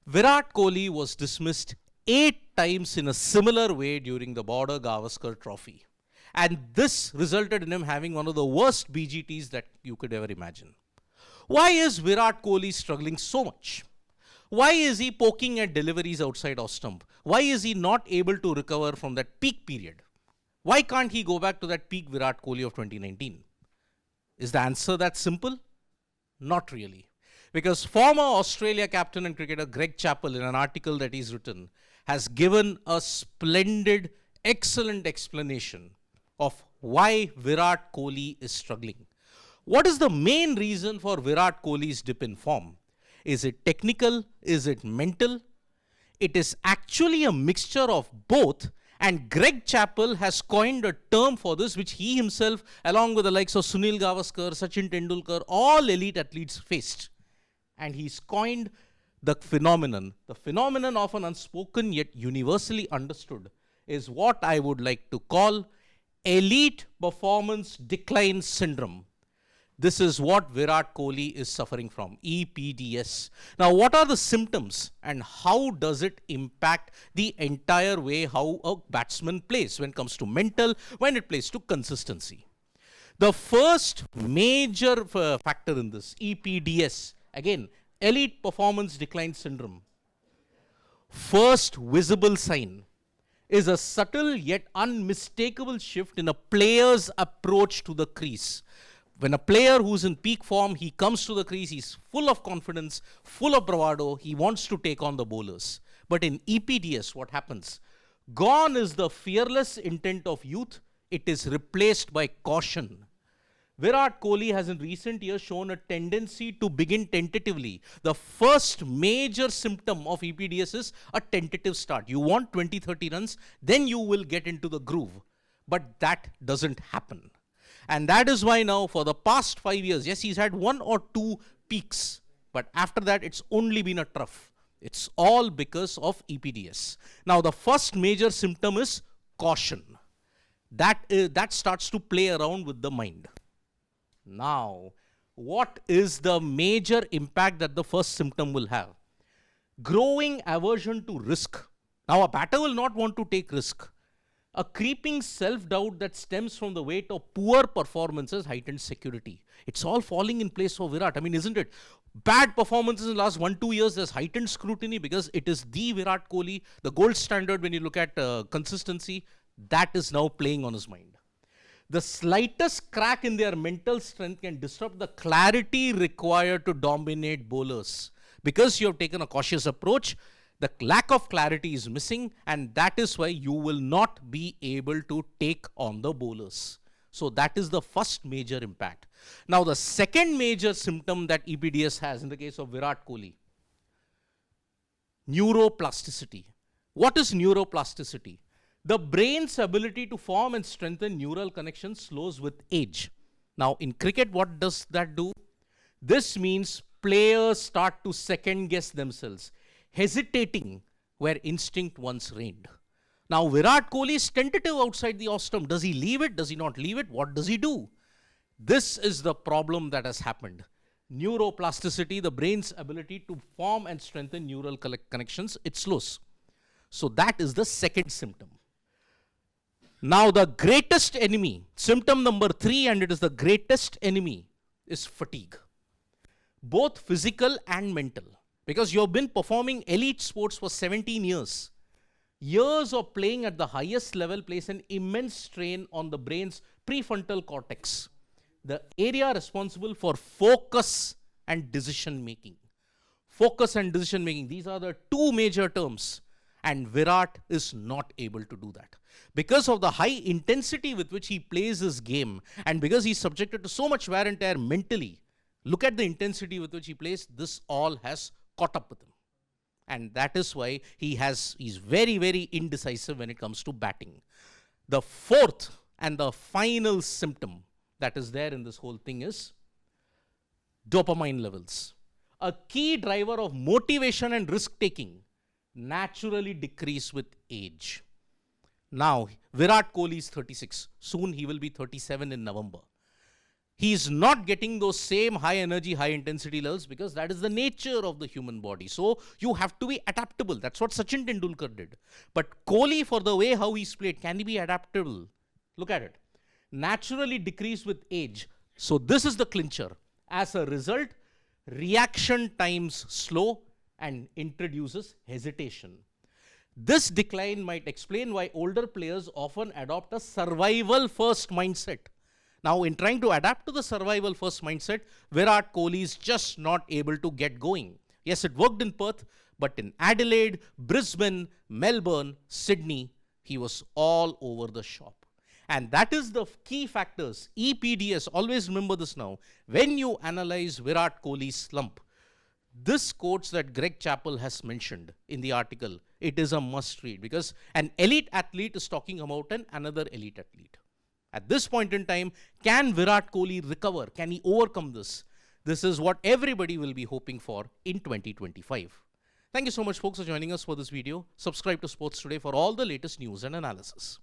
Virat Kohli was dismissed 8 times in a similar way during the Border Gavaskar Trophy. And this resulted in him having one of the worst BGTs that you could ever imagine. Why is Virat Kohli struggling so much? Why is he poking at deliveries outside off stump? Why is he not able to recover from that peak period? Why can't he go back to that peak Virat Kohli of 2019? Is the answer that simple? Not really. Because former Australia captain and cricketer Greg Chappell, in an article that he's written, has given a splendid, excellent explanation of why Virat Kohli is struggling. What is the main reason for Virat Kohli's dip in form? Is it technical? Is it mental? It is actually a mixture of both, and Greg Chappell has coined a term for this, which he himself, along with the likes of Sunil Gavaskar, Sachin Tendulkar, all elite athletes faced. And he's coined the phenomenon of an unspoken yet universally understood, is what I would like to call elite performance decline syndrome. This is what Virat Kohli is suffering from, EPDS. Now, what are the symptoms and how does it impact the entire way how a batsman plays when it comes to mental, when it plays to consistency? The first major factor in this, EPDS, again, elite performance decline syndrome, first visible sign is a subtle yet unmistakable shift in a player's approach to the crease. When a player who's in peak form, he comes to the crease, he's full of confidence, full of bravado, he wants to take on the bowlers. But in EPDS, what happens? Gone is the fearless intent of youth, it is replaced by caution. Virat Kohli has in recent years shown a tendency to begin tentatively. The first major symptom of EPDS is a tentative start. You want 20-30 runs, then you will get into the groove. But that doesn't happen. And that is why now for the past 5 years, yes, he's had 1 or 2 peaks, but after that it's only been a trough. It's all because of EPDS. Now the first major symptom is caution. That starts to play around with the mind. Now, what is the major impact that the first symptom will have? Growing aversion to risk. Now a batter will not want to take risk. A creeping self-doubt that stems from the weight of poor performances, heightened security. It's all falling in place for Virat. I mean, isn't it? Bad performances in the last 1-2 years, there's heightened scrutiny because it is the Virat Kohli, the gold standard when you look at consistency, that is now playing on his mind. The slightest crack in their mental strength can disrupt the clarity required to dominate bowlers. Because you have taken a cautious approach, the lack of clarity is missing, and that is why you will not be able to take on the bowlers. So that is the first major impact. Now the second major symptom that EPDS has in the case of Virat Kohli, neuroplasticity. What is neuroplasticity? The brain's ability to form and strengthen neural connections slows with age. Now in cricket, what does that do? This means players start to second guess themselves, hesitating where instinct once reigned. Now Virat Kohli is tentative outside the off stump. Does he leave it? Does he not leave it? What does he do? This is the problem that has happened. Neuroplasticity, the brain's ability to form and strengthen neural connections, it slows. So that is the second symptom. Now the greatest enemy, symptom number 3, and it is the greatest enemy, is fatigue. Both physical and mental. Because you have been performing elite sports for 17 years. Years of playing at the highest level place an immense strain on the brain's prefrontal cortex, the area responsible for focus and decision making. Focus and decision making, these are the 2 major terms, and Virat is not able to do that. Because of the high intensity with which he plays his game, and because he's subjected to so much wear and tear mentally, look at the intensity with which he plays, this all has caught up with him. And that is why he's very, very indecisive when it comes to batting. The fourth and the final symptom that is there in this whole thing is dopamine levels. A key driver of motivation and risk-taking naturally decrease with age. Now, Virat Kohli is 36. Soon he will be 37 in November. He's not getting those same high energy, high intensity levels because that is the nature of the human body. So you have to be adaptable. That's what Sachin Tendulkar did. But Kohli, for the way how he's played, can he be adaptable? Look at it. Naturally decrease with age. So this is the clincher. As a result, reaction times slow and introduces hesitation. This decline might explain why older players often adopt a survival first mindset. Now, in trying to adapt to the survival first mindset, Virat Kohli is just not able to get going. Yes, it worked in Perth, but in Adelaide, Brisbane, Melbourne, Sydney, he was all over the shop. And that is the key factors. EPDS, always remember this now. When you analyze Virat Kohli's slump, this quotes that Greg Chappell has mentioned in the article, it is a must read because an elite athlete is talking about another elite athlete. At this point in time, can Virat Kohli recover? Can he overcome this? This is what everybody will be hoping for in 2025. Thank you so much, folks, for joining us for this video. Subscribe to Sports Today for all the latest news and analysis.